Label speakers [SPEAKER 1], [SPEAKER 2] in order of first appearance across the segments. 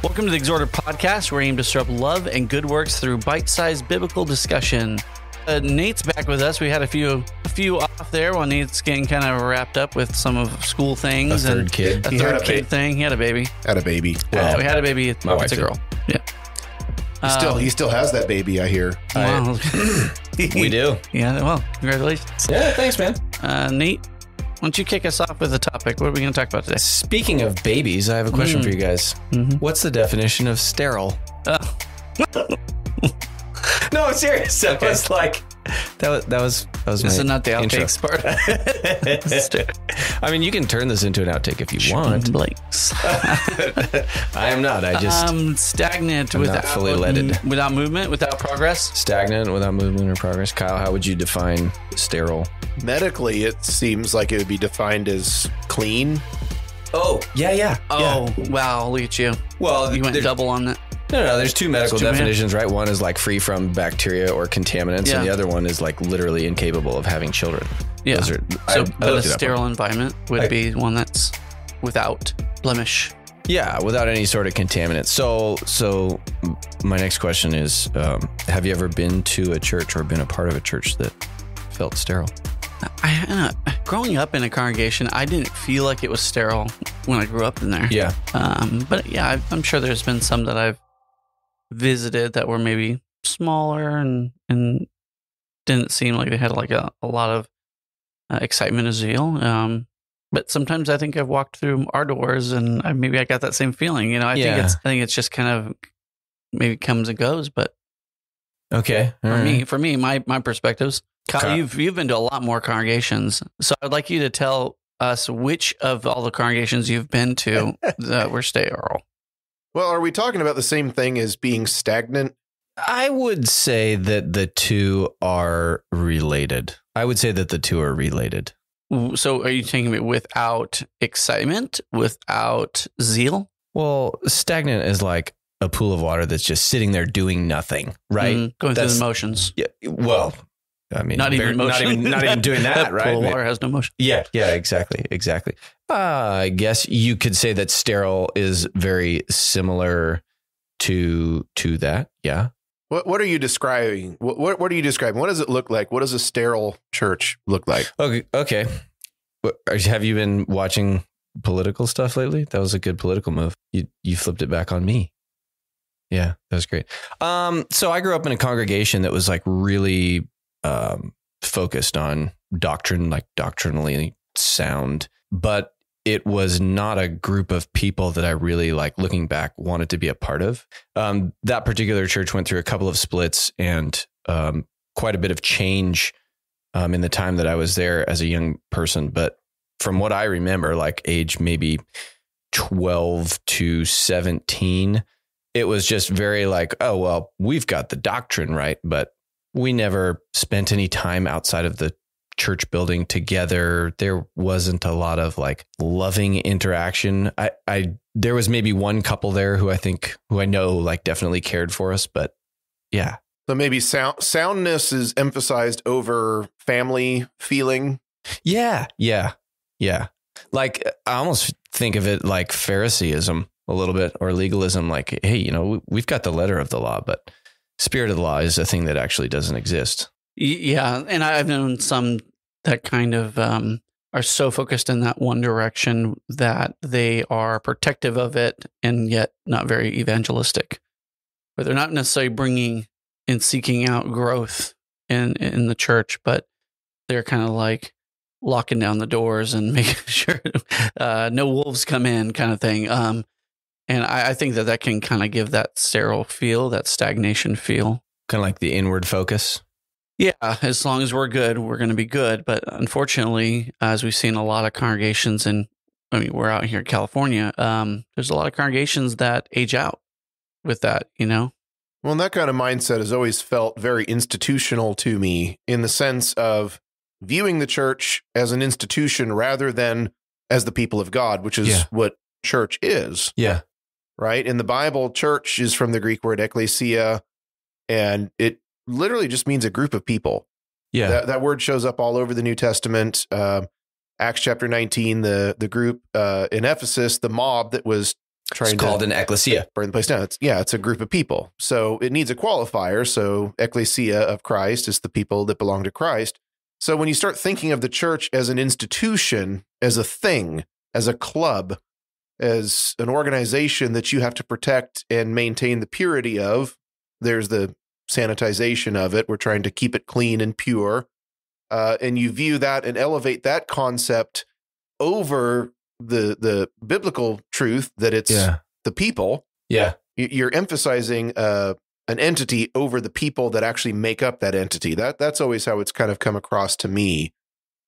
[SPEAKER 1] Welcome to the Exhorter podcast, where we aim to stir up love and good works through bite-sized biblical discussion. Nate's back with us. We had a few off there while Nate's getting kind of wrapped up with some of school things.
[SPEAKER 2] A third kid
[SPEAKER 1] thing. He had a baby.
[SPEAKER 2] Well,
[SPEAKER 1] we had a baby.
[SPEAKER 2] My wife
[SPEAKER 1] it's a girl.
[SPEAKER 2] did.
[SPEAKER 1] Yeah.
[SPEAKER 3] He still has that baby, I hear.
[SPEAKER 1] Wow.
[SPEAKER 2] We do.
[SPEAKER 1] Yeah. Well, congratulations.
[SPEAKER 2] Yeah, thanks, man.
[SPEAKER 1] Nate, why don't you kick us off with a topic? What are we going to talk about today?
[SPEAKER 2] Speaking of babies, I have a question for you guys.
[SPEAKER 1] Mm-hmm.
[SPEAKER 2] What's the definition of sterile? No, I'm serious. That was like that was
[SPEAKER 1] This is not the outtakes part.
[SPEAKER 2] I mean, you can turn this into an outtake if you want.
[SPEAKER 1] Blanks.
[SPEAKER 2] I am not. I just
[SPEAKER 1] stagnant
[SPEAKER 2] I'm
[SPEAKER 1] without
[SPEAKER 2] not fully leaded.
[SPEAKER 1] Without movement, without progress.
[SPEAKER 2] Stagnant without movement or progress. Kyle, how would you define sterile?
[SPEAKER 3] Medically, it seems like it would be defined as clean.
[SPEAKER 2] Oh, yeah.
[SPEAKER 1] Oh, wow. Look at you.
[SPEAKER 2] Well,
[SPEAKER 1] You went double on that.
[SPEAKER 2] No. There's two medical
[SPEAKER 1] There's two,
[SPEAKER 2] definitions, right? One is like free from bacteria or contaminants,
[SPEAKER 1] Yeah.
[SPEAKER 2] and the other one is like literally incapable of having children.
[SPEAKER 1] Yeah.
[SPEAKER 2] Those are,
[SPEAKER 1] But a
[SPEAKER 2] looked it up.
[SPEAKER 1] sterile environment would be one that's without blemish.
[SPEAKER 2] Yeah, without any sort of contaminants. So my next question is, have you ever been to a church or been a part of a church that felt sterile?
[SPEAKER 1] Growing up in a congregation, I didn't feel like it was sterile when I grew up in there.
[SPEAKER 2] Yeah.
[SPEAKER 1] But yeah, I'm sure there's been some that I've visited that were maybe smaller and didn't seem like they had like a lot of excitement or zeal. But sometimes I think I've walked through our doors and maybe I got that same feeling. I think it's just kind of maybe comes and goes. But
[SPEAKER 2] Okay.
[SPEAKER 1] for me, my perspectives. Kyle, you've been to a lot more congregations, so I'd like you to tell us which of all the congregations you've been to that were sterile.
[SPEAKER 3] Well, are we talking about the same thing as being stagnant?
[SPEAKER 2] I would say that the two are related.
[SPEAKER 1] So are you taking it without excitement, without zeal?
[SPEAKER 2] Well, stagnant is like a pool of water that's just sitting there doing nothing, right?
[SPEAKER 1] Going through the motions.
[SPEAKER 2] Yeah. Well, I mean,
[SPEAKER 1] Not even motion.
[SPEAKER 2] not even doing that, right?
[SPEAKER 1] Pool of water has no motion.
[SPEAKER 2] Yeah, exactly. I guess you could say that sterile is very similar to that. Yeah.
[SPEAKER 3] What are you describing? What are you describing? What does it look like? What does a sterile church look like?
[SPEAKER 2] Okay. Have you been watching political stuff lately? That was a good political move. You flipped it back on me. Yeah, that was great. So I grew up in a congregation that was like really focused on doctrine, like doctrinally sound, but it was not a group of people that I really, like, looking back, wanted to be a part of. That particular church went through a couple of splits and quite a bit of change in the time that I was there as a young person. But from what I remember, like age maybe 12 to 17, it was just very like, oh, well, we've got the doctrine right, but we never spent any time outside of the church building together. There wasn't a lot of like loving interaction. There was maybe one couple there who I know like definitely cared for us, but yeah.
[SPEAKER 3] So maybe soundness is emphasized over family feeling.
[SPEAKER 2] Yeah. Like I almost think of it like Phariseeism a little bit, or legalism. Like, hey, we've got the letter of the law, but spirit of the law is a thing that actually doesn't exist.
[SPEAKER 1] Yeah. And I've known some that kind of are so focused in that one direction that they are protective of it and yet not very evangelistic. But they're not necessarily bringing and seeking out growth in the church, but they're kind of like locking down the doors and making sure no wolves come in kind of thing. And I think that can kind of give that sterile feel, that stagnation feel.
[SPEAKER 2] Kind of like the inward focus.
[SPEAKER 1] Yeah, as long as we're good, we're going to be good. But unfortunately, as we've seen a lot of congregations, we're out here in California, there's a lot of congregations that age out with that, Well,
[SPEAKER 3] and that kind of mindset has always felt very institutional to me, in the sense of viewing the church as an institution rather than as the people of God, which is what church is.
[SPEAKER 2] Yeah.
[SPEAKER 3] Right? In the Bible, church is from the Greek word ekklesia, and it literally just means a group of people.
[SPEAKER 2] Yeah.
[SPEAKER 3] That word shows up all over the New Testament. Acts chapter 19, the group in Ephesus, the mob that was
[SPEAKER 2] It's called an ecclesia.
[SPEAKER 3] Burn the place down. It's a group of people. So it needs a qualifier. So ecclesia of Christ is the people that belong to Christ. So when you start thinking of the church as an institution, as a thing, as a club, as an organization that you have to protect and maintain the purity of, there's the sanitization of it. We're trying to keep it clean and pure. And you view that and elevate that concept over the biblical truth that it's the people.
[SPEAKER 2] Yeah.
[SPEAKER 3] You're emphasizing an entity over the people that actually make up that entity. That's always how it's kind of come across to me.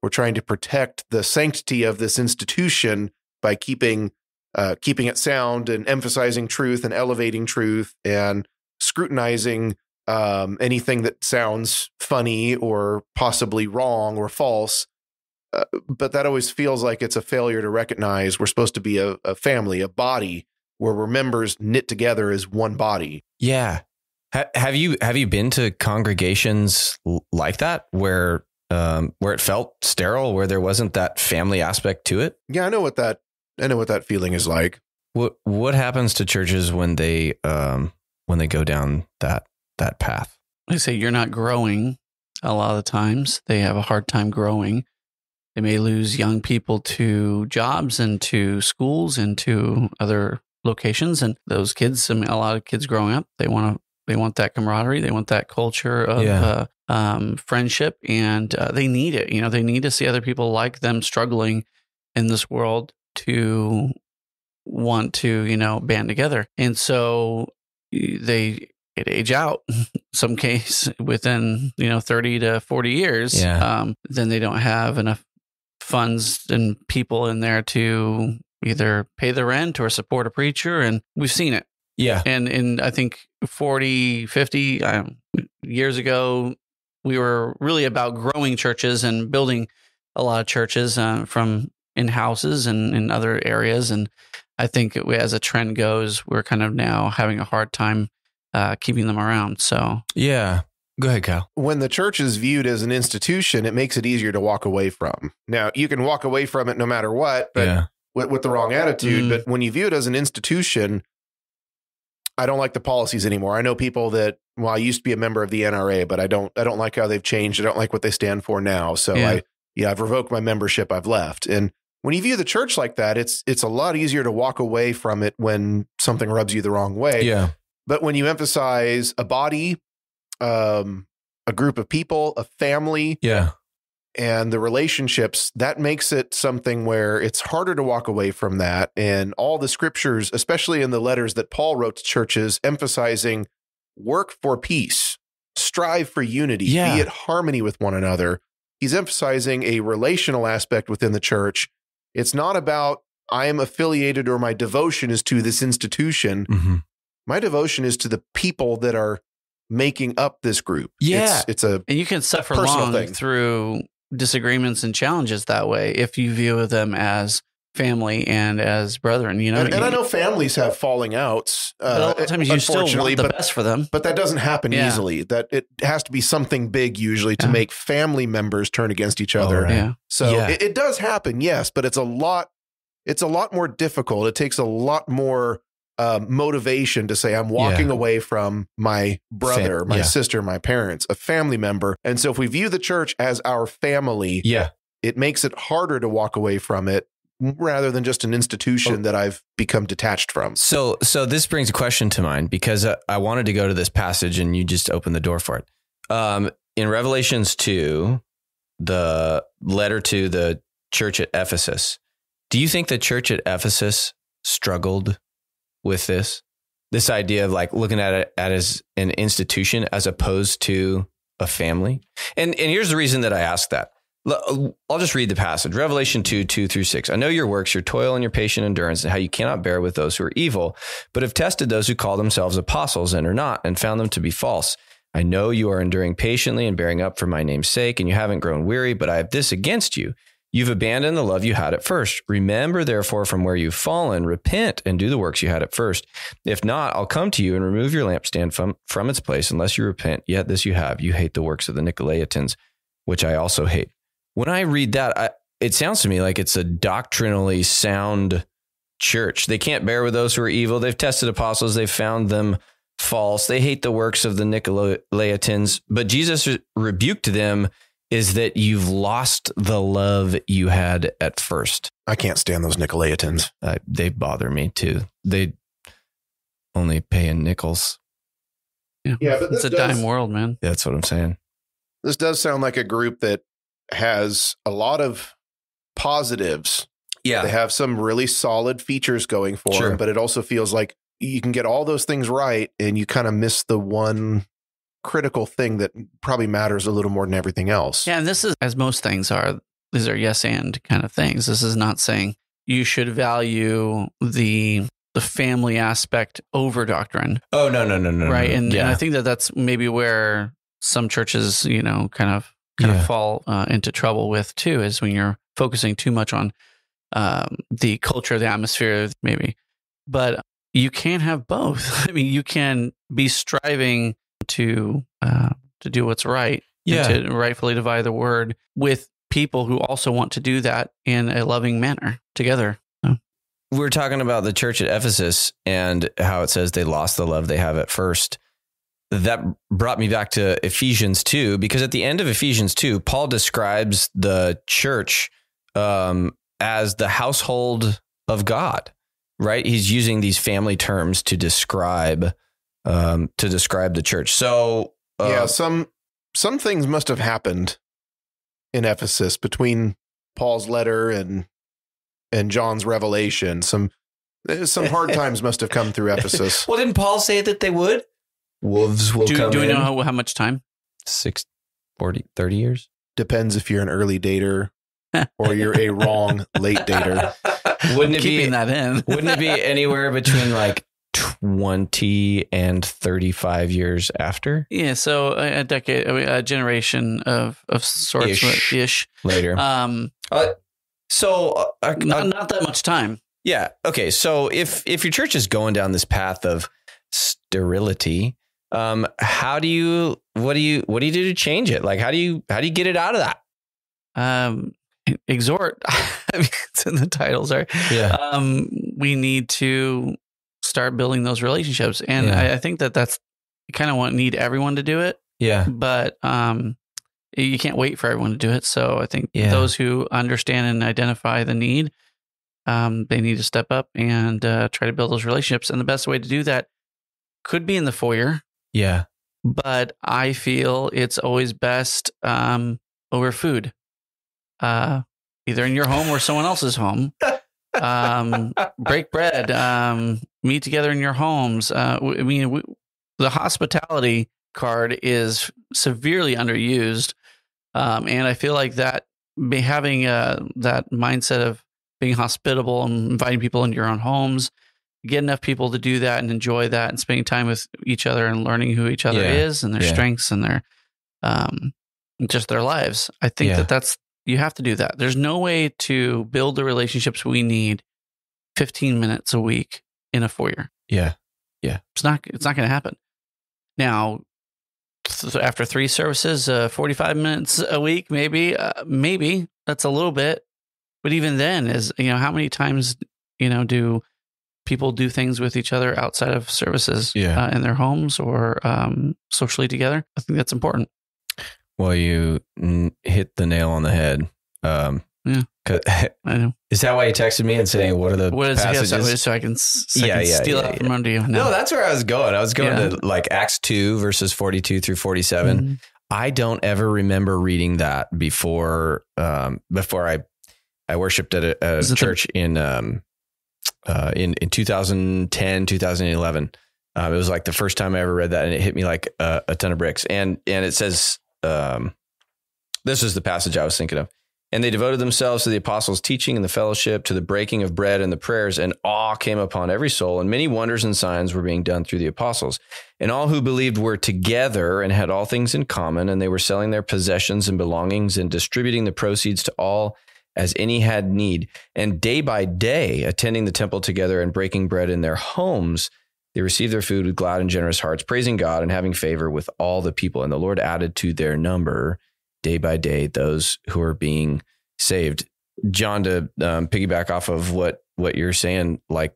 [SPEAKER 3] We're trying to protect the sanctity of this institution by keeping it sound and emphasizing truth and elevating truth and scrutinizing anything that sounds funny or possibly wrong or false. But that always feels like it's a failure to recognize we're supposed to be a family, a body where we're members knit together as one body.
[SPEAKER 2] Yeah. Have you been to congregations like that where it felt sterile, where there wasn't that family aspect to it?
[SPEAKER 3] Yeah, I know what that feeling is like.
[SPEAKER 2] What happens to churches when they go down that path?
[SPEAKER 1] I say you're not growing. A lot of the times they have a hard time growing. They may lose young people to jobs and to schools and to other locations. And those kids, a lot of kids growing up, they want that camaraderie. They want that culture of friendship, and they need it. They need to see other people like them struggling in this world to want to, band together. And so they age out, some case within, 30 to 40 years.
[SPEAKER 2] Yeah.
[SPEAKER 1] Then they don't have enough funds and people in there to either pay the rent or support a preacher. And we've seen it.
[SPEAKER 2] Yeah.
[SPEAKER 1] And I think 40, 50 years ago, we were really about growing churches and building a lot of churches from in houses and in other areas. And I think as a trend goes, we're kind of now having a hard time keeping them around. So,
[SPEAKER 2] yeah. Go ahead, Kyle.
[SPEAKER 3] When the church is viewed as an institution, it makes it easier to walk away from. Now, you can walk away from it no matter what, but with the wrong attitude. But when you view it as an institution, I don't like the policies anymore. I know people that, I used to be a member of the NRA, but I don't like how they've changed. I don't like what they stand for now. So I've revoked my membership. I've left. And when you view the church like that, it's a lot easier to walk away from it when something rubs you the wrong way.
[SPEAKER 2] Yeah.
[SPEAKER 3] But when you emphasize a body, a group of people, a family, and the relationships, that makes it something where it's harder to walk away from that. And all the scriptures, especially in the letters that Paul wrote to churches, emphasizing work for peace, strive for unity, be at harmony with one another. He's emphasizing a relational aspect within the church. It's not about I am affiliated or my devotion is to this institution.
[SPEAKER 2] Mm-hmm.
[SPEAKER 3] My devotion is to the people that are making up this group.
[SPEAKER 2] Yeah.
[SPEAKER 3] And
[SPEAKER 1] you can suffer long through disagreements and challenges that way if you view them as family and as brethren, And
[SPEAKER 3] I know families have falling outs.
[SPEAKER 1] But a lot of times you still want the best for them.
[SPEAKER 3] But that doesn't happen easily. That it has to be something big usually to make family members turn against each other.
[SPEAKER 2] Right.
[SPEAKER 1] Yeah.
[SPEAKER 3] So it does happen, yes, but it's a lot more difficult. It takes a lot more motivation to say I'm walking away from my brother, my sister, my parents, a family member. And so if we view the church as our family, it makes it harder to walk away from it rather than just an institution that I've become detached from.
[SPEAKER 2] So this brings a question to mind because I wanted to go to this passage and you just opened the door for it. In Revelations 2, the letter to the church at Ephesus, do you think the church at Ephesus struggled with this idea of like looking at it as an institution as opposed to a family? And here's the reason that I ask that. I'll just read the passage. Revelation 2:2-6. I know your works, your toil and your patient endurance, and how you cannot bear with those who are evil, but have tested those who call themselves apostles and are not, and found them to be false. I know you are enduring patiently and bearing up for my name's sake, and you haven't grown weary, but I have this against you. You've abandoned the love you had at first. Remember, therefore, from where you've fallen, repent and do the works you had at first. If not, I'll come to you and remove your lampstand from its place unless you repent. Yet this you have. You hate the works of the Nicolaitans, which I also hate. When I read that, it sounds to me like it's a doctrinally sound church. They can't bear with those who are evil. They've tested apostles. They've found them false. They hate the works of the Nicolaitans. But Jesus rebuked them is that you've lost the love you had at first.
[SPEAKER 3] I can't stand those Nicolaitans.
[SPEAKER 2] They bother me too. They only pay in nickels.
[SPEAKER 1] Yeah, but it's a dime world, man.
[SPEAKER 2] That's what I'm saying.
[SPEAKER 3] This does sound like a group that has a lot of positives.
[SPEAKER 2] Yeah.
[SPEAKER 3] They have some really solid features going for them, but it also feels like you can get all those things right and you kind of miss the one critical thing that probably matters a little more than everything else.
[SPEAKER 1] Yeah, and this is, as most things are, these are yes and kind of things. This is not saying you should value the family aspect over doctrine.
[SPEAKER 2] Oh, no.
[SPEAKER 1] Right.
[SPEAKER 2] No.
[SPEAKER 1] And I think that that's maybe where some churches, kind of fall into trouble with too, is when you're focusing too much on the culture, the atmosphere, maybe. But you can't have both. I mean, you can be striving to do what's right, and to rightfully divide the word with people who also want to do that in a loving manner together.
[SPEAKER 2] We're talking about the church at Ephesus and how it says they lost the love they have at first. That brought me back to Ephesians 2, because at the end of Ephesians 2, Paul describes the church as the household of God, right? He's using these family terms to describe the church. So
[SPEAKER 3] some things must have happened in Ephesus between Paul's letter and John's revelation. Some hard times must have come through Ephesus.
[SPEAKER 2] Well, didn't Paul say that they would? Wolves will come in.
[SPEAKER 1] Do we know how much time?
[SPEAKER 2] 30 years?
[SPEAKER 3] Depends if you're an early dater or you're a wrong late dater.
[SPEAKER 2] Wouldn't it
[SPEAKER 1] Keeping that in?
[SPEAKER 2] Wouldn't it be anywhere between like 20 and 35 years after?
[SPEAKER 1] Yeah, so a decade, a generation of sorts ish
[SPEAKER 2] later.
[SPEAKER 1] Not that much time.
[SPEAKER 2] Yeah. Okay. So if your church is going down this path of sterility, what do you do to change it? Like, how do you get it out of that?
[SPEAKER 1] Exhort. I mean, it's in the titles are.
[SPEAKER 2] Yeah.
[SPEAKER 1] We need to start building those relationships, and I think that's kind of need everyone to do it.
[SPEAKER 2] Yeah.
[SPEAKER 1] But you can't wait for everyone to do it. So I think those who understand and identify the need, they need to step up and try to build those relationships. And the best way to do that could be in the foyer.
[SPEAKER 2] Yeah.
[SPEAKER 1] But I feel it's always best over food, either in your home or someone else's home. Break bread, meet together in your homes. The hospitality card is severely underused. And I feel like that having that mindset of being hospitable and inviting people into your own homes, get enough people to do that and enjoy that and spending time with each other and learning who each other is and their strengths and their just their lives. I think that's you have to do that. There's no way to build the relationships we need 15 minutes a week in a foyer.
[SPEAKER 2] Yeah. Yeah.
[SPEAKER 1] It's not going to happen. Now, after 3 services, 45 minutes a week, maybe that's a little bit, but even then how many times, do people do things with each other outside of services in their homes or socially together? I think that's important.
[SPEAKER 2] Well, you hit the nail on the head. I know. Is that why you texted me and saying, what are the passages?
[SPEAKER 1] So I can steal it from under you.
[SPEAKER 2] No, that's where I was going. I was going to like Acts 2 verses 42 through 47. Mm-hmm. I don't ever remember reading that before I worshiped at a church in 2010, 2011. It was like the first time I ever read that, and it hit me like a ton of bricks. And it says, this is the passage I was thinking of. And they devoted themselves to the apostles' teaching and the fellowship, to the breaking of bread and the prayers, and awe came upon every soul, and many wonders and signs were being done through the apostles. And all who believed were together and had all things in common, and they were selling their possessions and belongings and distributing the proceeds to all as any had need. And day by day, attending the temple together and breaking bread in their homes, they received their food with glad and generous hearts, praising God and having favor with all the people. And the Lord added to their number day by day those who are being saved. John, to piggyback off of what what you're saying, like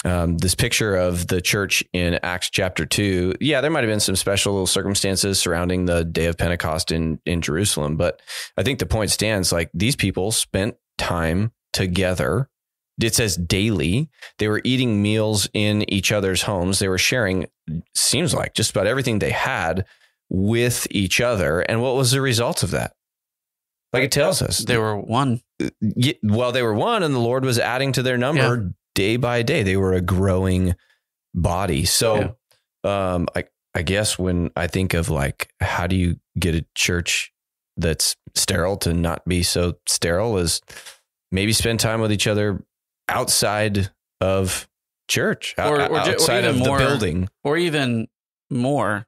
[SPEAKER 2] this picture of the church in Acts chapter 2. Yeah, there might have been some special circumstances surrounding the day of Pentecost in Jerusalem. But I think the point stands, like these people spent time together. It says daily. They were eating meals in each other's homes. They were sharing, seems like, just about everything they had with each other. And what was the result of that? Like it tells us.
[SPEAKER 1] They were one.
[SPEAKER 2] Well, they were one, and the Lord was adding to their number day by day. They were a growing body. So I guess when I think of like, how do you get a church that's sterile to not be so sterile, is maybe spend time with each other outside of church, outside of the building,
[SPEAKER 1] or even more.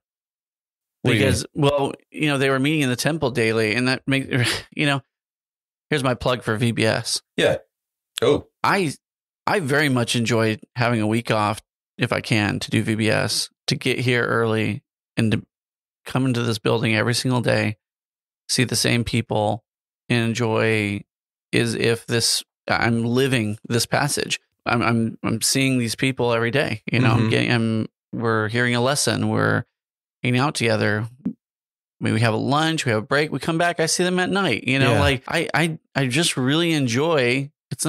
[SPEAKER 1] Because, well, they were meeting in the temple daily, and that makes, here's my plug for VBS.
[SPEAKER 2] Yeah. Oh,
[SPEAKER 1] I very much enjoy having a week off, if I can, to do VBS, to get here early and to come into this building every single day, see the same people, and enjoy as if I'm living this passage. I'm seeing these people every day. We're hearing a lesson. We're hanging out together. We have a lunch, we have a break, we come back, I see them at night. Like I just really enjoy, it's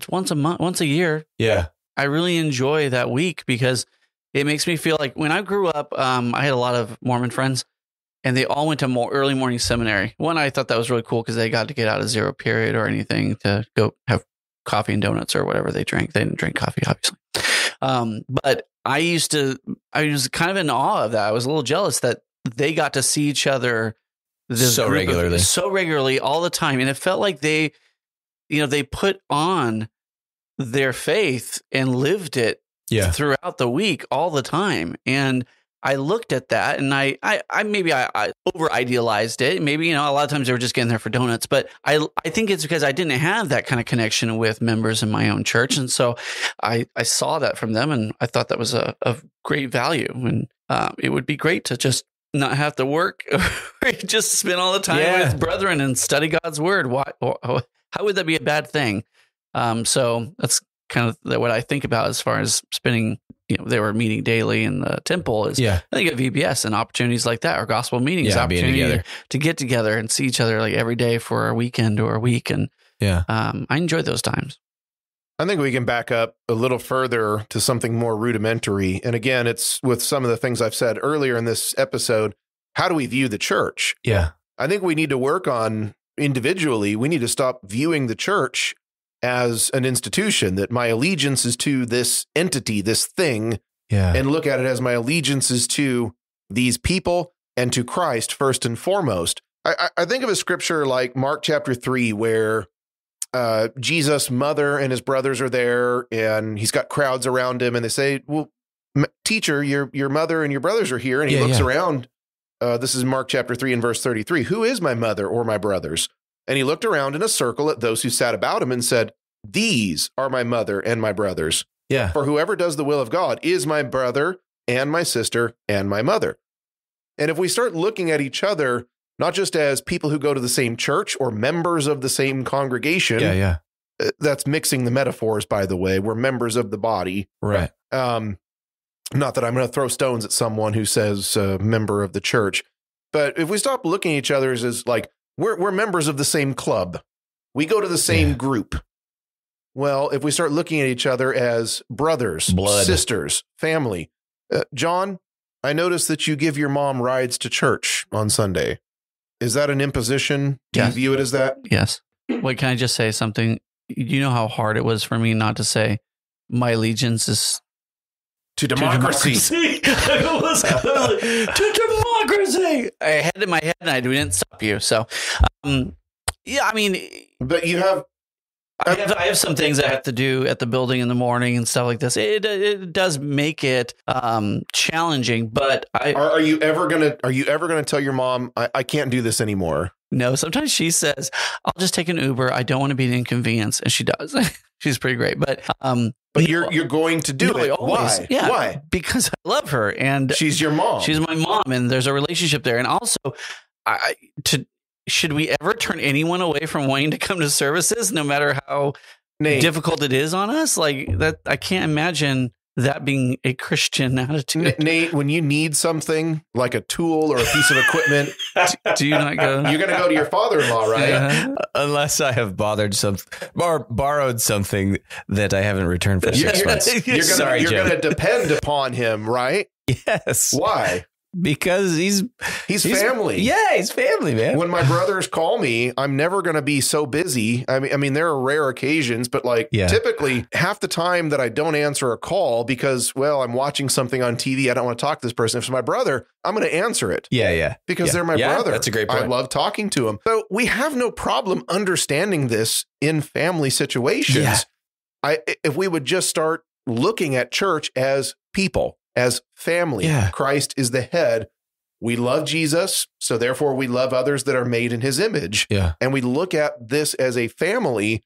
[SPEAKER 1] once a month, once a year.
[SPEAKER 2] Yeah.
[SPEAKER 1] I really enjoy that week because it makes me feel like when I grew up, I had a lot of Mormon friends and they all went to more early morning seminary. One, I thought that was really cool because they got to get out of zero period or anything to go have coffee and donuts or whatever they drank. They didn't drink coffee, obviously. But I was kind of in awe of that. I was a little jealous that they got to see each other so regularly all the time. And it felt like they put on their faith and lived it throughout the week all the time. And I looked at that and I over idealized it. Maybe, a lot of times they were just getting there for donuts, but I think it's because I didn't have that kind of connection with members in my own church. And so I saw that from them and I thought that was a great value. And it would be great to just not have to work or just spend all the time with brethren and study God's word. How would that be a bad thing? So that's kind of what I think about as far as spending, they were meeting daily in the temple is I think at VBS and opportunities like that or gospel meetings, opportunity to get together and see each other like every day for a weekend or a week. And I enjoy those times.
[SPEAKER 3] I think we can back up a little further to something more rudimentary. And again, it's with some of the things I've said earlier in this episode. How do we view the church?
[SPEAKER 2] Yeah.
[SPEAKER 3] I think we need to work on individually. We need to stop viewing the church as an institution, that my allegiance is to this entity, this thing, and look at it as my allegiance is to these people and to Christ first and foremost. I think of a scripture like Mark chapter 3, where Jesus' mother and his brothers are there, and he's got crowds around him, and they say, well, teacher, your mother and your brothers are here. And he looks around. This is Mark chapter 3 and verse 33. Who is my mother or my brothers? And he looked around in a circle at those who sat about him and said, these are my mother and my brothers.
[SPEAKER 2] Yeah.
[SPEAKER 3] For whoever does the will of God is my brother and my sister and my mother. And if we start looking at each other, not just as people who go to the same church or members of the same congregation. That's mixing the metaphors, by the way. We're members of the body.
[SPEAKER 2] Right.
[SPEAKER 3] Not that I'm going to throw stones at someone who says member of the church. But if we stop looking at each other as like, we're members of the same club. We go to the same group. Well, if we start looking at each other as brothers, sisters, family. John, I noticed that you give your mom rides to church on Sunday. Is that an imposition? Do you view it as that?
[SPEAKER 1] Yes. Wait, can I just say something? You know how hard it was for me not to say my allegiance is
[SPEAKER 3] to democracy.
[SPEAKER 1] To democracy. I had it in my head and I didn't stop you. So,
[SPEAKER 3] but you have.
[SPEAKER 1] I have some things I have to do at the building in the morning and stuff like this. It does make it challenging, but
[SPEAKER 3] are you ever gonna tell your mom I can't do this anymore?
[SPEAKER 1] No, sometimes she says, I'll just take an Uber. I don't want to be an inconvenience. And she does. She's pretty great. But
[SPEAKER 3] you're going to do it.
[SPEAKER 1] Always.
[SPEAKER 3] Why?
[SPEAKER 1] Yeah,
[SPEAKER 3] Why?
[SPEAKER 1] Because I love her and
[SPEAKER 3] she's your mom.
[SPEAKER 1] She's my mom, and there's a relationship there. And also, should we ever turn anyone away from wanting to come to services, no matter how difficult it is on us. Like that, I can't imagine that being a Christian attitude.
[SPEAKER 3] Nate, when you need something like a tool or a piece of equipment,
[SPEAKER 1] do you not go?
[SPEAKER 3] You're going to go to your father-in-law, right?
[SPEAKER 1] Yeah.
[SPEAKER 2] Unless I have borrowed something that I haven't returned for 6 months.
[SPEAKER 3] You're going to depend upon him, right?
[SPEAKER 2] Yes.
[SPEAKER 3] Why?
[SPEAKER 2] Because he's
[SPEAKER 3] family.
[SPEAKER 2] Yeah, he's family, man.
[SPEAKER 3] When my brothers call me, I'm never going to be so busy. I mean, there are rare occasions, but typically half the time that I don't answer a call because, well, I'm watching something on TV. I don't want to talk to this person. If it's my brother, I'm going to answer it.
[SPEAKER 2] Yeah.
[SPEAKER 3] Because they're my brother.
[SPEAKER 2] That's a great point.
[SPEAKER 3] I love talking to him. So we have no problem understanding this in family situations. Yeah. If we would just start looking at church as people, as family. Yeah. Christ is the head. We love Jesus, so therefore we love others that are made in his image.
[SPEAKER 2] Yeah.
[SPEAKER 3] And we look at this as a family.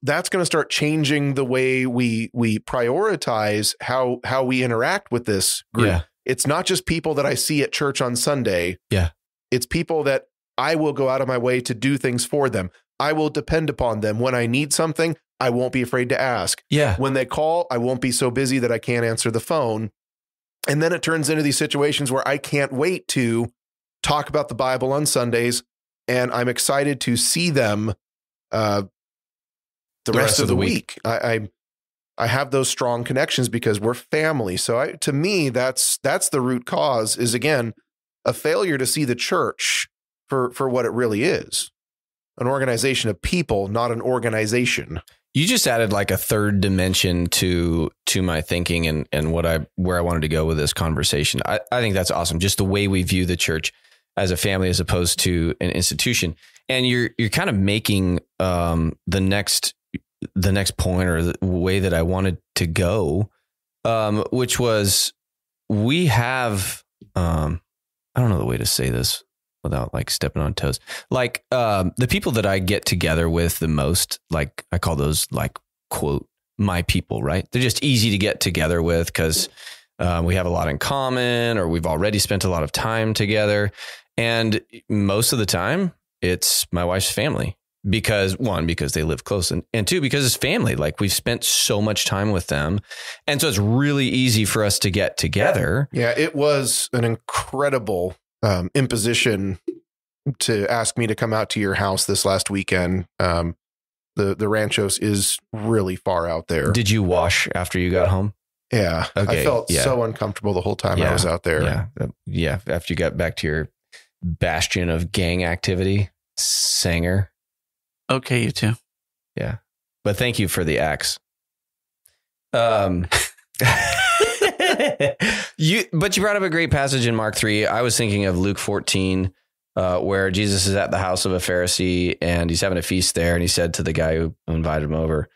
[SPEAKER 3] That's going to start changing the way we prioritize how we interact with this group. Yeah. It's not just people that I see at church on Sunday.
[SPEAKER 2] Yeah.
[SPEAKER 3] It's people that I will go out of my way to do things for them. I will depend upon them. When I need something, I won't be afraid to ask.
[SPEAKER 2] Yeah.
[SPEAKER 3] When they call, I won't be so busy that I can't answer the phone. And then it turns into these situations where I can't wait to talk about the Bible on Sundays, and I'm excited to see them the rest of the week. I have those strong connections because we're family. So to me, that's the root cause is, again, a failure to see the church for what it really is. An organization of people, not an organization.
[SPEAKER 2] You just added like a third dimension to my thinking and where I wanted to go with this conversation. I think that's awesome. Just the way we view the church as a family as opposed to an institution. And you're kind of making the next point or the way that I wanted to go, which was we have I don't know the way to say this without like stepping on toes. Like the people that I get together with the most, like I call those like quote my people, right? They're just easy to get together with because we have a lot in common or we've already spent a lot of time together. And most of the time it's my wife's family because they live close and two, because it's family. Like we've spent so much time with them. And so it's really easy for us to get together.
[SPEAKER 3] Yeah, it was an incredible imposition to ask me to come out to your house this last weekend. The Ranchos is really far out there.
[SPEAKER 2] Did you wash after you got home?
[SPEAKER 3] Yeah.
[SPEAKER 2] Okay.
[SPEAKER 3] I felt so uncomfortable the whole time I was out there.
[SPEAKER 2] Yeah. After you got back to your bastion of gang activity, Sanger.
[SPEAKER 1] Okay, you too.
[SPEAKER 2] Yeah. But thank you for the axe. But you brought up a great passage in Mark 3. I was thinking of Luke 14, where Jesus is at the house of a Pharisee and he's having a feast there. And he said to the guy who invited him over,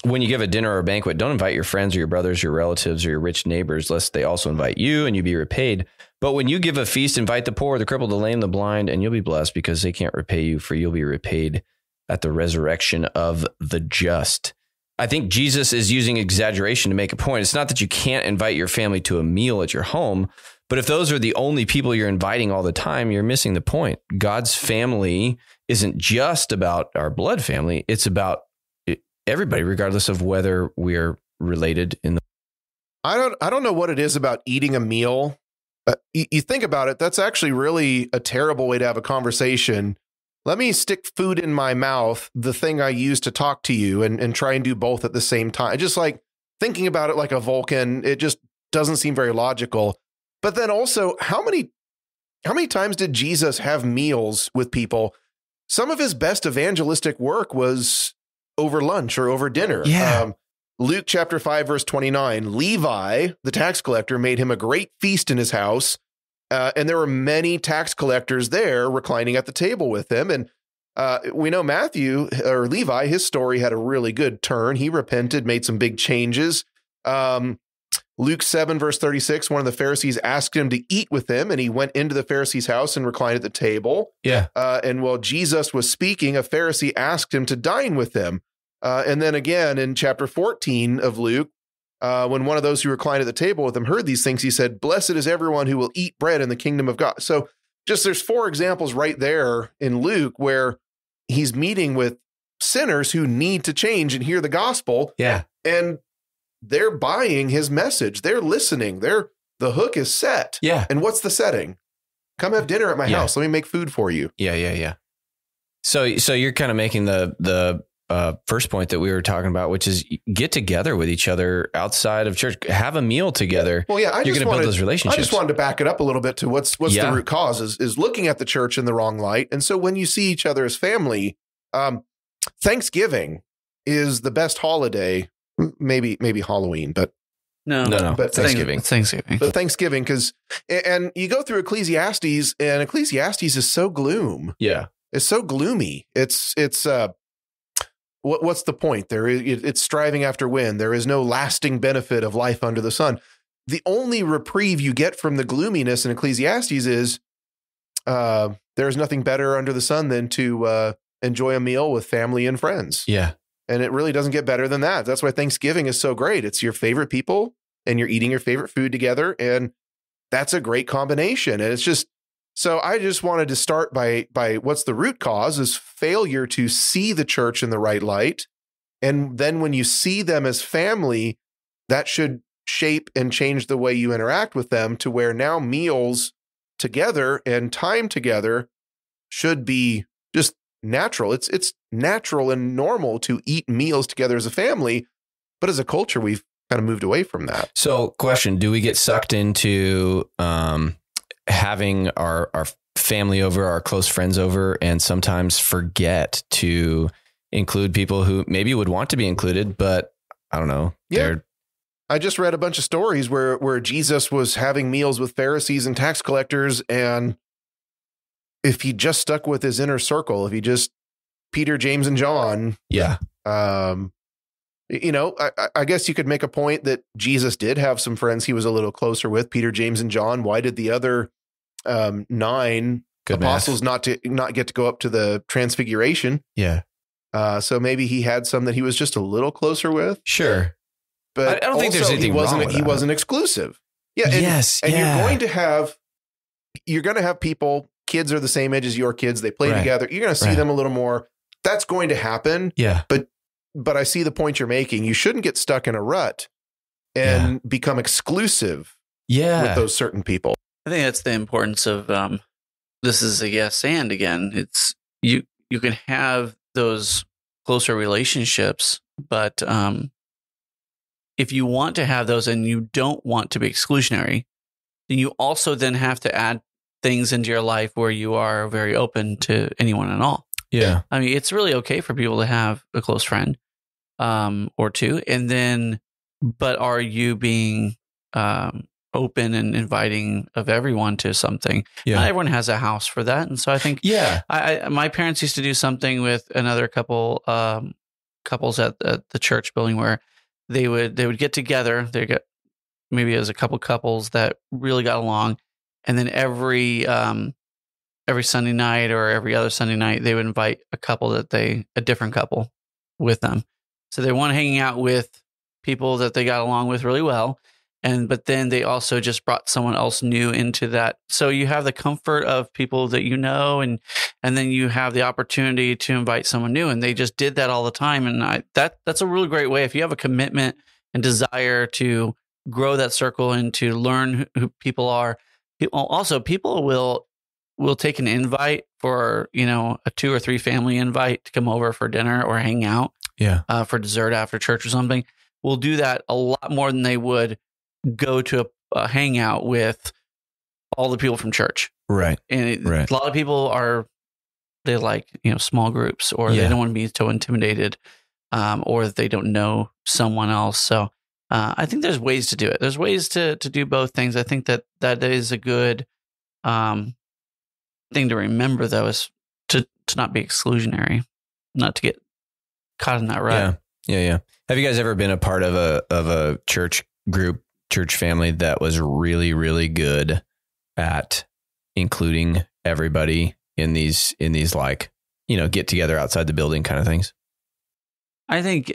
[SPEAKER 2] when you give a dinner or a banquet, don't invite your friends or your brothers, your relatives, or your rich neighbors, lest they also invite you and you be repaid. But when you give a feast, invite the poor, the crippled, the lame, the blind, and you'll be blessed because they can't repay you, for you'll be repaid at the resurrection of the just. I think Jesus is using exaggeration to make a point. It's not that you can't invite your family to a meal at your home, but if those are the only people you're inviting all the time, you're missing the point. God's family isn't just about our blood family. It's about everybody, regardless of whether we're related in the.
[SPEAKER 3] I don't know what it is about eating a meal. You think about it, that's actually really a terrible way to have a conversation. Let me stick food in my mouth, the thing I use to talk to you, and try and do both at the same time. Just like thinking about it like a Vulcan, it just doesn't seem very logical. But then also, how many times did Jesus have meals with people? Some of his best evangelistic work was over lunch or over dinner.
[SPEAKER 2] Yeah.
[SPEAKER 3] Luke chapter 5, verse 29, Levi, the tax collector, made him a great feast in his house. And there were many tax collectors there reclining at the table with him. And we know Matthew or Levi, his story had a really good turn. He repented, made some big changes. Luke 7, verse 36, one of the Pharisees asked him to eat with him, and he went into the Pharisee's house and reclined at the table.
[SPEAKER 2] Yeah.
[SPEAKER 3] And while Jesus was speaking, a Pharisee asked him to dine with him. And then again, in chapter 14 of Luke, when one of those who reclined at the table with him heard these things, he said, "Blessed is everyone who will eat bread in the kingdom of God." So just there's 4 examples right there in Luke where he's meeting with sinners who need to change and hear the gospel.
[SPEAKER 2] Yeah.
[SPEAKER 3] And they're buying his message. They're listening. The hook is set.
[SPEAKER 2] Yeah.
[SPEAKER 3] And what's the setting? Come have dinner at my house. Let me make food for you.
[SPEAKER 2] Yeah. So you're kind of making the first point that we were talking about, which is get together with each other outside of church, have a meal together.
[SPEAKER 3] Well, yeah,
[SPEAKER 2] you're going to build those relationships.
[SPEAKER 3] I just wanted to back it up a little bit to what's the root cause is looking at the church in the wrong light. And so when you see each other as family, Thanksgiving is the best holiday, maybe Halloween, but
[SPEAKER 2] no,
[SPEAKER 3] but
[SPEAKER 1] Thanksgiving.
[SPEAKER 3] But Thanksgiving, and you go through Ecclesiastes, and Ecclesiastes is so gloom.
[SPEAKER 2] Yeah.
[SPEAKER 3] It's so gloomy. It's what's the point? It's striving after wind. There is no lasting benefit of life under the sun. The only reprieve you get from the gloominess in Ecclesiastes is there is nothing better under the sun than to enjoy a meal with family and friends.
[SPEAKER 2] Yeah.
[SPEAKER 3] And it really doesn't get better than that. That's why Thanksgiving is so great. It's your favorite people and you're eating your favorite food together. And that's a great combination. And it's just, so I just wanted to start by what's the root cause is failure to see the church in the right light. And then when you see them as family, that should shape and change the way you interact with them to where now meals together and time together should be just natural. It's natural and normal to eat meals together as a family, but as a culture, we've kind of moved away from that.
[SPEAKER 2] So question, do we get sucked into having our family over, our close friends over, and sometimes forget to include people who maybe would want to be included, but I don't know.
[SPEAKER 3] Yeah. I just read a bunch of stories where Jesus was having meals with Pharisees and tax collectors, and if he just stuck with his inner circle, if he just Peter, James, and John, I guess you could make a point that Jesus did have some friends he was a little closer with, Peter, James, and John. Why did the other 9 apostles not get to go up to the transfiguration?
[SPEAKER 2] Yeah.
[SPEAKER 3] So maybe he had some that he was just a little closer with.
[SPEAKER 2] Sure.
[SPEAKER 3] But
[SPEAKER 2] I don't think there's anything wrong with that.
[SPEAKER 3] He wasn't exclusive. Yeah. And,
[SPEAKER 2] yes.
[SPEAKER 3] And you're going to have people, kids are the same age as your kids. They play together. You're going to see them a little more. That's going to happen.
[SPEAKER 2] Yeah.
[SPEAKER 3] But I see the point you're making. You shouldn't get stuck in a rut and become exclusive with those certain people.
[SPEAKER 1] I think that's the importance of this is a yes and again. It's you can have those closer relationships, but if you want to have those and you don't want to be exclusionary, then you also then have to add things into your life where you are very open to anyone and all.
[SPEAKER 2] Yeah.
[SPEAKER 1] I mean, it's really okay for people to have a close friend or two, and then, but are you being open and inviting of everyone to something?
[SPEAKER 2] Yeah.
[SPEAKER 1] Not everyone has a house for that. And so I think, my parents used to do something with another couples at the church building where they would get together. They get maybe as a couple couples that really got along. And then every Sunday night or every other Sunday night, they would invite a different couple with them. So they want hanging out with people that they got along with really well. But then they also just brought someone else new into that. So you have the comfort of people that you know, and then you have the opportunity to invite someone new. And they just did that all the time. And that's a really great way. If you have a commitment and desire to grow that circle and to learn who people are. Also, people will take an invite for, a 2 or 3 family invite to come over for dinner or hang out for dessert after church or something. We'll do that a lot more than they would go to a hangout with all the people from church.
[SPEAKER 2] Right.
[SPEAKER 1] And a lot of people they like, small groups, or they don't want to be so intimidated, or that they don't know someone else. So I think there's ways to do it. There's ways to do both things. I think that is a good thing to remember, though, is to not be exclusionary, not to get caught in that rut.
[SPEAKER 2] Yeah. Have you guys ever been a part of a church group, church family that was really, really good at including everybody in these like, get together outside the building kind of things?
[SPEAKER 1] I think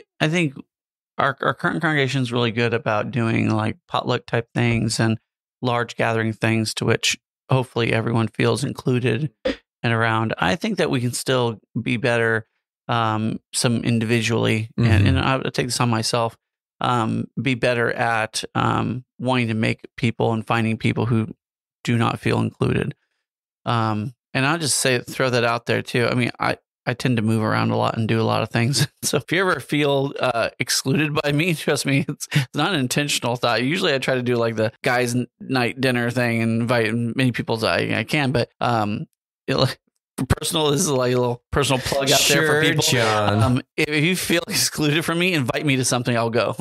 [SPEAKER 1] our current congregation is really good about doing like potluck type things and large gathering things to which hopefully everyone feels included and around. I think that we can still be better some individually, and I would take this on myself, be better at wanting to make people and finding people who do not feel included. And I'll just throw that out there too. I mean, I tend to move around a lot and do a lot of things. So if you ever feel excluded by me, trust me, it's not an intentional thought. Usually I try to do like the guys' night dinner thing and invite as many people as I can. But personal, this is like a little personal plug out there for people. John. If you feel excluded from me, invite me to something, I'll go.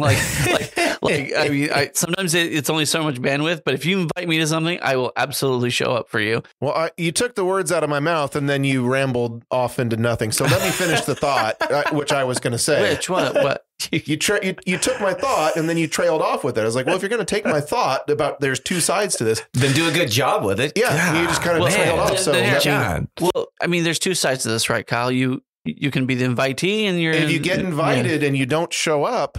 [SPEAKER 1] I mean, sometimes it's only so much bandwidth, but if you invite me to something, I will absolutely show up for you.
[SPEAKER 3] Well, you took the words out of my mouth and then you rambled off into nothing. So let me finish the thought, which I was going to say.
[SPEAKER 1] Which one? What?
[SPEAKER 3] You took my thought and then you trailed off with it. I was like, well, if you're going to take my thought about there's two sides to this,
[SPEAKER 2] then do a good job with it.
[SPEAKER 3] Yeah, you just kind of trailed off. So
[SPEAKER 1] well, I mean, there's two sides to this, right, Kyle? You can be the invitee, and if
[SPEAKER 3] you get invited and you don't show up,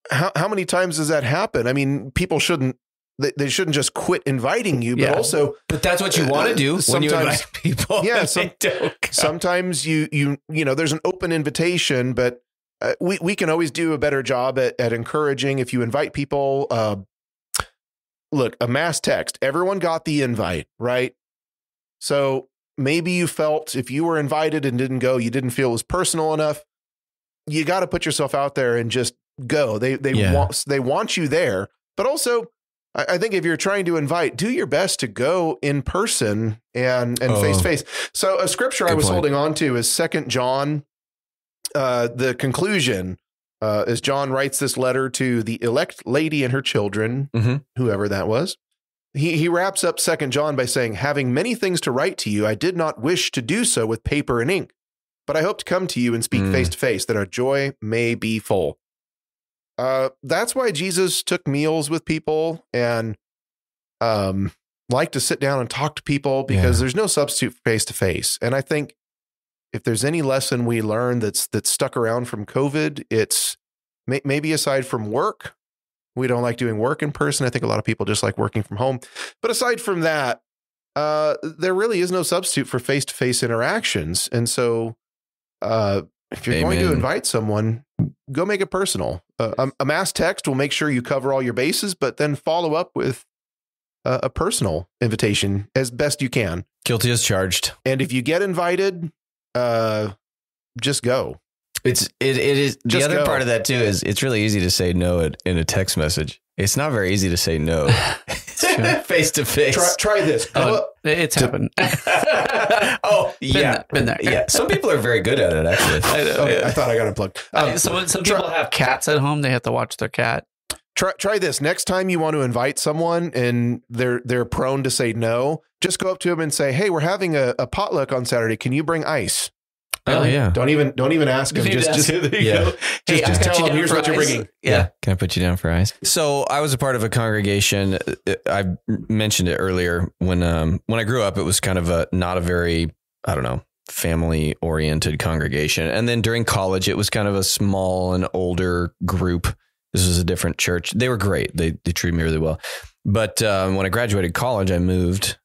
[SPEAKER 3] how many times does that happen? I mean, people shouldn't. They shouldn't just quit inviting you, but also.
[SPEAKER 2] But that's what you want to do when you invite people.
[SPEAKER 3] Yeah, sometimes you there's an open invitation, but we can always do a better job at encouraging. If you invite people, look, a mass text, everyone got the invite, right? So maybe you felt if you were invited and didn't go, you didn't feel it was personal enough. You got to put yourself out there and just go. They want you there, but also I think if you're trying to invite, do your best to go in person and face to face. So a scripture I was holding on to is 2 John. The conclusion, as John writes this letter to the elect lady and her children, whoever that was, he wraps up 2 John by saying, having many things to write to you, I did not wish to do so with paper and ink, but I hope to come to you and speak face to face, that our joy may be full. That's why Jesus took meals with people and liked to sit down and talk to people, because there's no substitute for face to face. And I think if there's any lesson we learned that's stuck around from COVID, it's maybe aside from work. We don't like doing work in person. I think a lot of people just like working from home. But aside from that, there really is no substitute for face-to-face interactions. And so if you're going to invite someone, go make it personal. A mass text will make sure you cover all your bases, but then follow up with a personal invitation as best you can.
[SPEAKER 2] Guilty as charged.
[SPEAKER 3] And if you get invited, just go.
[SPEAKER 2] It is. The other part of that too is it's really easy to say no in a text message. It's not very easy to say no face to face.
[SPEAKER 3] Try this.
[SPEAKER 1] It's happened.
[SPEAKER 2] Been there. Yeah. Some people are very good at it, actually.
[SPEAKER 3] I thought I got unplugged.
[SPEAKER 1] Some people have cats at home. They have to watch their cat.
[SPEAKER 3] Try this. Next time you want to invite someone and they're prone to say no, just go up to them and say, "Hey, we're having a potluck on Saturday. Can you bring ice?"
[SPEAKER 2] Oh yeah.
[SPEAKER 3] Don't even ask them. Just tell them, here's what you're bringing.
[SPEAKER 2] Yeah. Can I put you down for ice? So I was a part of a congregation. I mentioned it earlier when I grew up, it was kind of not a very, family oriented congregation. And then during college, it was kind of a small and older group. This was a different church. They were great. They treated me really well. But when I graduated college, I moved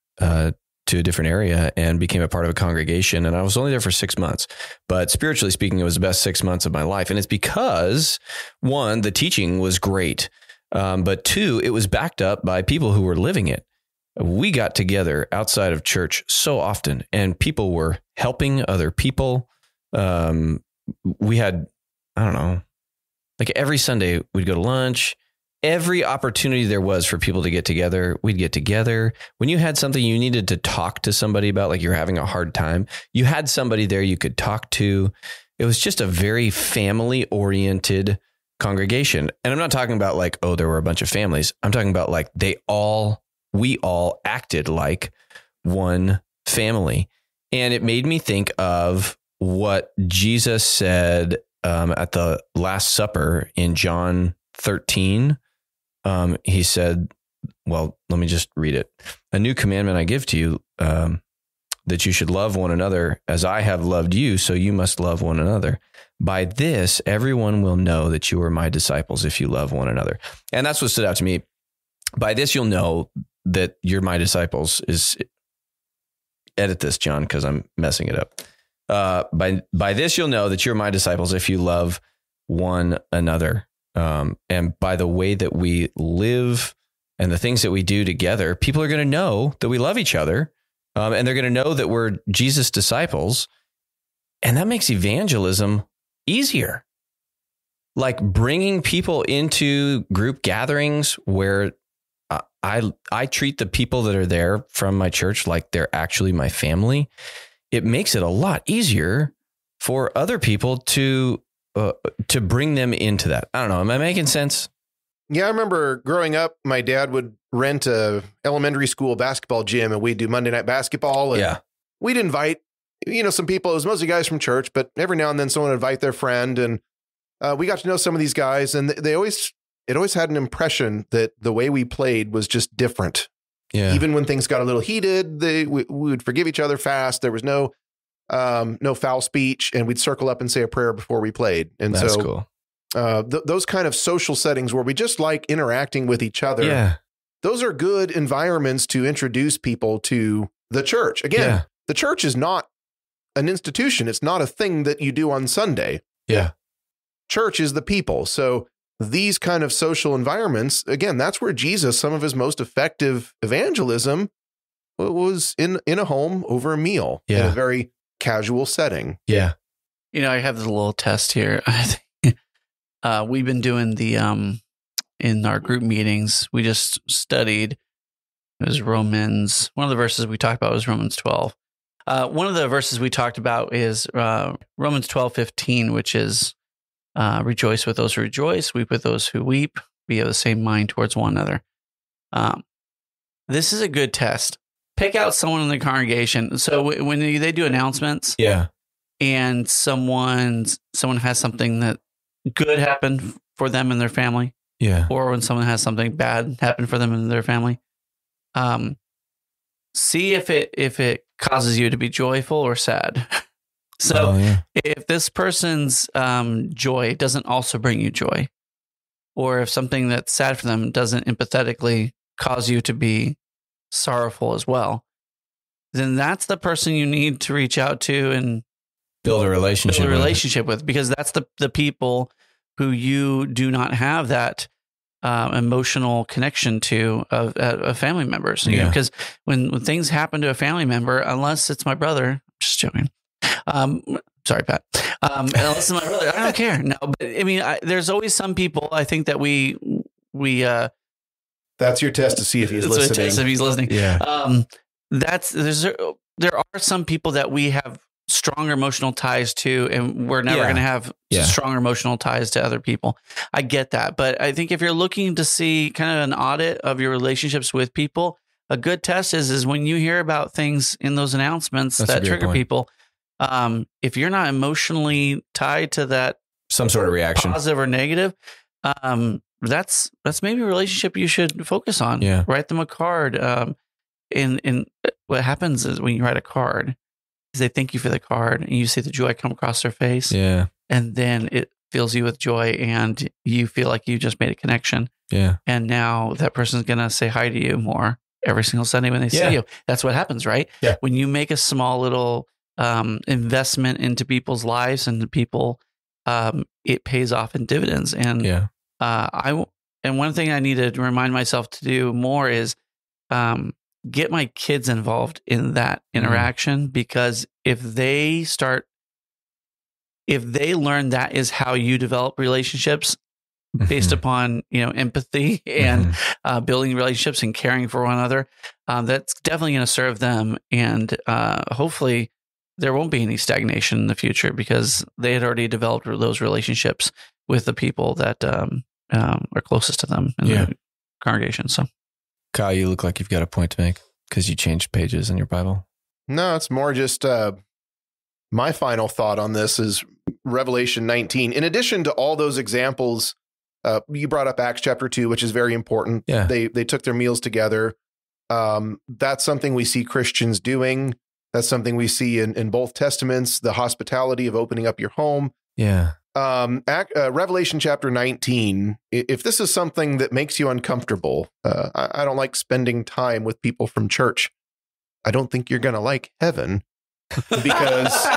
[SPEAKER 2] to a different area and became a part of a congregation. And I was only there for 6 months, but spiritually speaking, it was the best 6 months of my life. And it's because, one, the teaching was great. But two, it was backed up by people who were living it. We got together outside of church so often, and people were helping other people. We had, like every Sunday we'd go to lunch. Every opportunity there was for people to get together, we'd get together. When you had something you needed to talk to somebody about, like you're having a hard time, you had somebody there you could talk to. It was just a very family oriented congregation. And I'm not talking about like, oh, there were a bunch of families. I'm talking about like we all acted like one family. And it made me think of what Jesus said at the Last Supper in John 13. He said, well, let me just read it. A new commandment I give to you, that you should love one another as I have loved you. So you must love one another. By this, everyone will know that you are my disciples if you love one another. And that's what stood out to me. By this, you'll know that you're my disciples edit this, John, because I'm messing it up. By this, you'll know that you're my disciples if you love one another. And by the way that we live and the things that we do together, people are going to know that we love each other. And they're going to know that we're Jesus disciples. And that makes evangelism easier. Like bringing people into group gatherings where I treat the people that are there from my church like they're actually my family. It makes it a lot easier for other people to bring them into that. I don't know. Am I making sense?
[SPEAKER 3] Yeah, I remember growing up, my dad would rent a elementary school basketball gym and we'd do Monday night basketball. And we'd invite, some people. It was mostly guys from church, but every now and then someone would invite their friend. And we got to know some of these guys, and it always had an impression that the way we played was just different. Yeah. Even when things got a little heated, we would forgive each other fast. There was no foul speech, and we'd circle up and say a prayer before we played. And
[SPEAKER 2] that's cool.
[SPEAKER 3] Those kind of social settings where we just like interacting with each other. Yeah. Those are good environments to introduce people to the church. Again, the church is not an institution. It's not a thing that you do on Sunday.
[SPEAKER 2] Yeah.
[SPEAKER 3] Church is the people. So these kind of social environments, again, that's where Jesus, some of his most effective evangelism was in a home over a meal in a very casual setting.
[SPEAKER 2] Yeah.
[SPEAKER 1] I have this little test here. We've been doing the, in our group meetings, we just studied, it was Romans. One of the verses we talked about was Romans 12. One of the verses we talked about is Romans 12:15, which is, rejoice with those who rejoice, weep with those who weep, be of the same mind towards one another. This is a good test. Pick out someone in the congregation. So when they do announcements, and someone has something that good happen for them and their family, or when someone has something bad happen for them and their family, see if it causes you to be joyful or sad. So if this person's joy doesn't also bring you joy, or if something that's sad for them doesn't empathetically cause you to be sorrowful as well, then that's the person you need to reach out to and
[SPEAKER 2] build a relationship
[SPEAKER 1] with, because that's the people who you do not have that emotional connection to of family members. Because when things happen to a family member, unless it's my brother, just joking. Sorry, Pat. Unless it's my brother, I don't care. No, but I mean, there's always some people. I think that we.
[SPEAKER 3] That's your test to see if he's listening.
[SPEAKER 1] Test if he's listening.
[SPEAKER 2] Yeah.
[SPEAKER 1] There are some people that we have stronger emotional ties to, and we're never going to have stronger emotional ties to other people. I get that, but I think if you're looking to see kind of an audit of your relationships with people, a good test is when you hear about things in those announcements that trigger people. If you're not emotionally tied to that,
[SPEAKER 2] some sort of reaction,
[SPEAKER 1] positive or negative, that's maybe a relationship you should focus on.
[SPEAKER 2] Yeah.
[SPEAKER 1] Write them a card. And what happens is when you write a card, is they thank you for the card, and you see the joy come across their face.
[SPEAKER 2] Yeah.
[SPEAKER 1] And then it fills you with joy, and you feel like you just made a connection.
[SPEAKER 2] Yeah.
[SPEAKER 1] And now that person's going to say hi to you more every single Sunday when they see you. That's what happens, right?
[SPEAKER 2] Yeah.
[SPEAKER 1] When you make a small little investment into people's lives and people, it pays off in dividends. And and one thing I need to remind myself to do more is get my kids involved in that interaction, because if they learn that is how you develop relationships based upon, empathy and building relationships and caring for one another, that's definitely going to serve them. And hopefully there won't be any stagnation in the future, because they had already developed those relationships with the people that are closest to them in the congregation. So,
[SPEAKER 2] Kyle, you look like you've got a point to make because you changed pages in your Bible.
[SPEAKER 3] No, it's more just my final thought on this is Revelation 19. In addition to all those examples, you brought up Acts chapter 2, which is very important.
[SPEAKER 2] Yeah.
[SPEAKER 3] They took their meals together. That's something we see Christians doing. That's something we see in both testaments, the hospitality of opening up your home.
[SPEAKER 2] Yeah.
[SPEAKER 3] Revelation chapter 19, if this is something that makes you uncomfortable, I don't like spending time with people from church. I don't think you're going to like heaven. because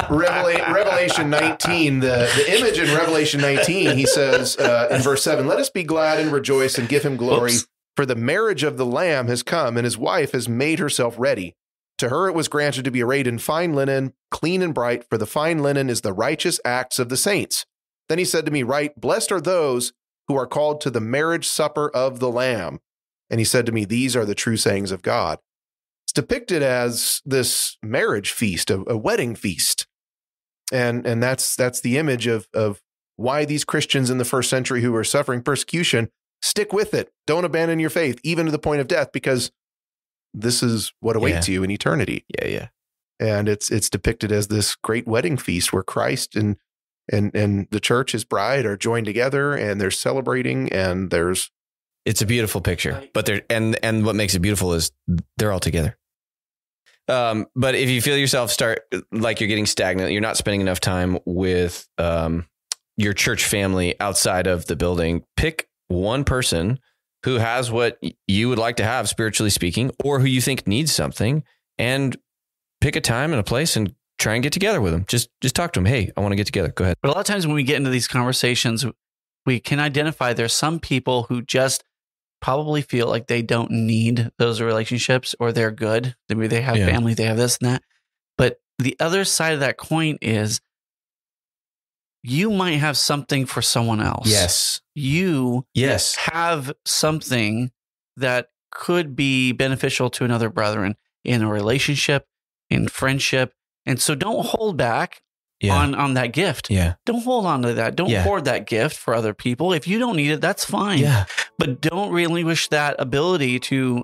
[SPEAKER 3] Revelation 19, the image in Revelation 19, he says in verse 7, let us be glad and rejoice and give him glory, for the marriage of the Lamb has come, and his wife has made herself ready. To her it was granted to be arrayed in fine linen, clean and bright, for the fine linen is the righteous acts of the saints. Then he said to me, write, blessed are those who are called to the marriage supper of the Lamb. And he said to me, these are the true sayings of God. It's depicted as this marriage feast, a wedding feast. And that's the image of why these Christians in the first century who were suffering persecution stick with it. Don't abandon your faith, even to the point of death, because this is what awaits you in eternity.
[SPEAKER 2] Yeah.
[SPEAKER 3] And it's depicted as this great wedding feast where Christ and the church, his bride, are joined together, and they're celebrating, and
[SPEAKER 2] it's a beautiful picture. But and what makes it beautiful is they're all together. But if you feel yourself start like you're getting stagnant, you're not spending enough time with your church family outside of the building, pick one person who has what you would like to have, spiritually speaking, or who you think needs something, and pick a time and a place and try and get together with them. Just talk to them. Hey, I want to get together. Go ahead.
[SPEAKER 1] But a lot of times when we get into these conversations, we can identify there's some people who just probably feel like they don't need those relationships, or they're good. Maybe they have family, they have this and that. But the other side of that coin is you might have something for someone else.
[SPEAKER 2] Yes.
[SPEAKER 1] You have something that could be beneficial to another brethren in a relationship, in friendship. And so don't hold back on that gift.
[SPEAKER 2] Yeah.
[SPEAKER 1] Don't hold on to that. Don't hoard that gift for other people. If you don't need it, that's fine.
[SPEAKER 2] Yeah.
[SPEAKER 1] But don't relinquish that ability to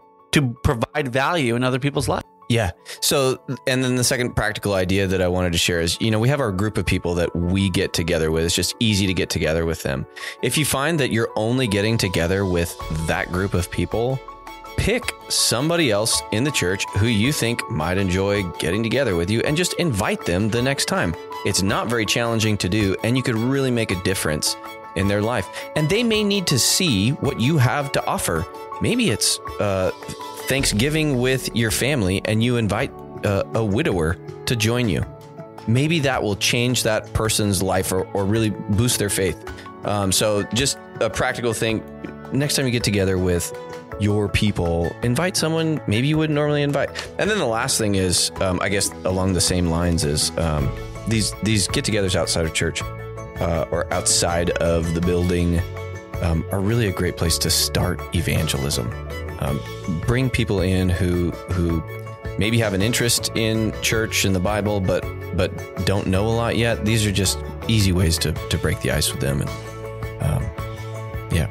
[SPEAKER 1] provide value in other people's lives.
[SPEAKER 2] Yeah. So, and then the second practical idea that I wanted to share is, we have our group of people that we get together with. It's just easy to get together with them. If you find that you're only getting together with that group of people, pick somebody else in the church who you think might enjoy getting together with you and just invite them the next time. It's not very challenging to do, and you could really make a difference in their life. And they may need to see what you have to offer. Maybe it's Thanksgiving with your family and you invite a widower to join you. Maybe that will change that person's life or really boost their faith. So just a practical thing. Next time you get together with your people, invite someone maybe you wouldn't normally invite. And then the last thing is, I guess along the same lines is these get-togethers outside of church or outside of the building are really a great place to start evangelism. Bring people in who maybe have an interest in church and the Bible, but don't know a lot yet. These are just easy ways to break the ice with them and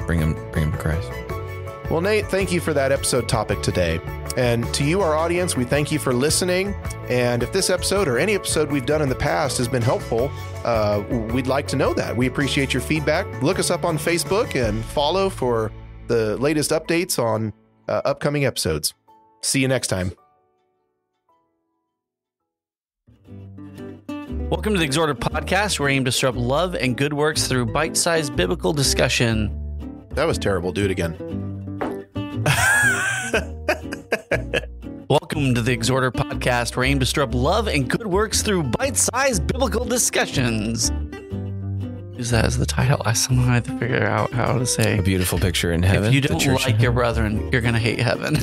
[SPEAKER 2] bring them to Christ.
[SPEAKER 3] Well, Nate, thank you for that episode topic today. And to you, our audience, we thank you for listening. And if this episode or any episode we've done in the past has been helpful, we'd like to know that. We appreciate your feedback. Look us up on Facebook and follow for the latest updates on upcoming episodes. See you next time.
[SPEAKER 1] Welcome to the Exhorter podcast, where we aim to stir up love and good works through bite-sized biblical discussion.
[SPEAKER 3] That was terrible. Do it again.
[SPEAKER 1] Welcome to the Exhorter podcast, where we aim to stir up love and good works through bite-sized biblical discussions. Use that as the title. I somehow had to figure out how to say
[SPEAKER 2] a beautiful picture in heaven.
[SPEAKER 1] If you don't like your brethren, you're going to hate heaven.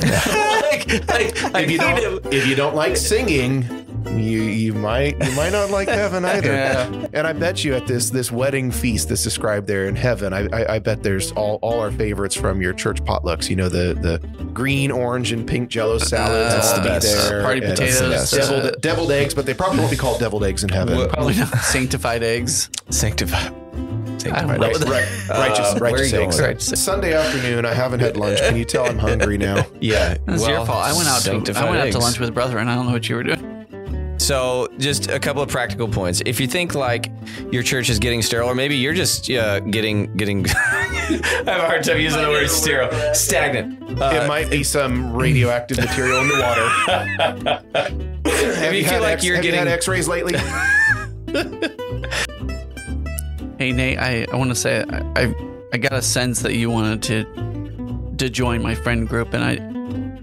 [SPEAKER 3] If you don't like singing, you might not like heaven either. Yeah. And I bet you at this wedding feast that's described there in heaven, I bet there's all our favorites from your church potlucks. The green, orange, and pink Jell-O salads.
[SPEAKER 2] That's the best.
[SPEAKER 3] There.
[SPEAKER 1] Party
[SPEAKER 3] and
[SPEAKER 1] potatoes.
[SPEAKER 3] Deviled eggs, but they probably won't be called deviled eggs in heaven.
[SPEAKER 1] Probably not. Sanctified eggs.
[SPEAKER 2] Sanctified.
[SPEAKER 3] Righteous eggs.
[SPEAKER 1] Right.
[SPEAKER 3] Sunday afternoon, I haven't had lunch. Can you tell I'm hungry now?
[SPEAKER 2] Yeah.
[SPEAKER 1] That's your fault. I went out to lunch with brother, and I don't know what you were doing.
[SPEAKER 2] So just a couple of practical points. If you think like your church is getting sterile, or maybe you're just getting I have a hard time using the word sterile, stagnant.
[SPEAKER 3] It might be some radioactive material in the water. Have you had x-rays lately?
[SPEAKER 1] Hey, Nate, I want to say I got a sense that you wanted to join my friend group, and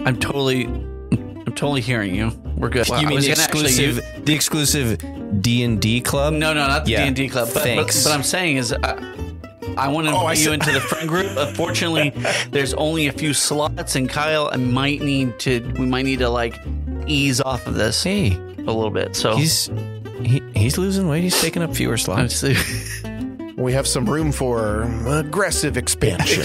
[SPEAKER 1] I'm totally hearing you. We're good.
[SPEAKER 2] You mean the the exclusive D&D club.
[SPEAKER 1] No, not the D&D club. But I'm saying is, I want to invite you into the friend group. Unfortunately, there's only a few slots, and Kyle, we might need to like ease off of this a little bit. So
[SPEAKER 2] he's losing weight. He's taking up fewer slots.
[SPEAKER 3] We have some room for aggressive expansion.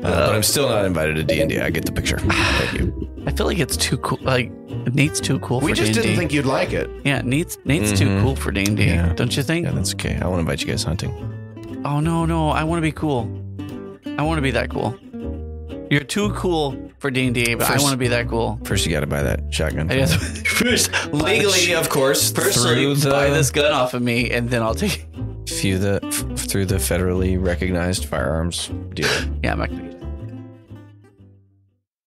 [SPEAKER 2] But I'm still not invited to D&D. I get the picture. Thank you.
[SPEAKER 1] I feel like it's too cool. Like Nate's too cool for D&D.
[SPEAKER 3] We just didn't think you'd like it.
[SPEAKER 1] Yeah, Nate's too cool for D&D. Yeah. Don't you think?
[SPEAKER 2] Yeah, that's okay. I want to invite you guys hunting.
[SPEAKER 1] Oh no! I want to be cool. I want to be that cool. You're too cool for D&D, but I want to be that cool.
[SPEAKER 2] First, you got to buy that shotgun.
[SPEAKER 1] First, legally, of course. First, buy this gun off of me, and then I'll take it.
[SPEAKER 2] Through the federally recognized firearms dealer.
[SPEAKER 1] Yeah, I'm not gonna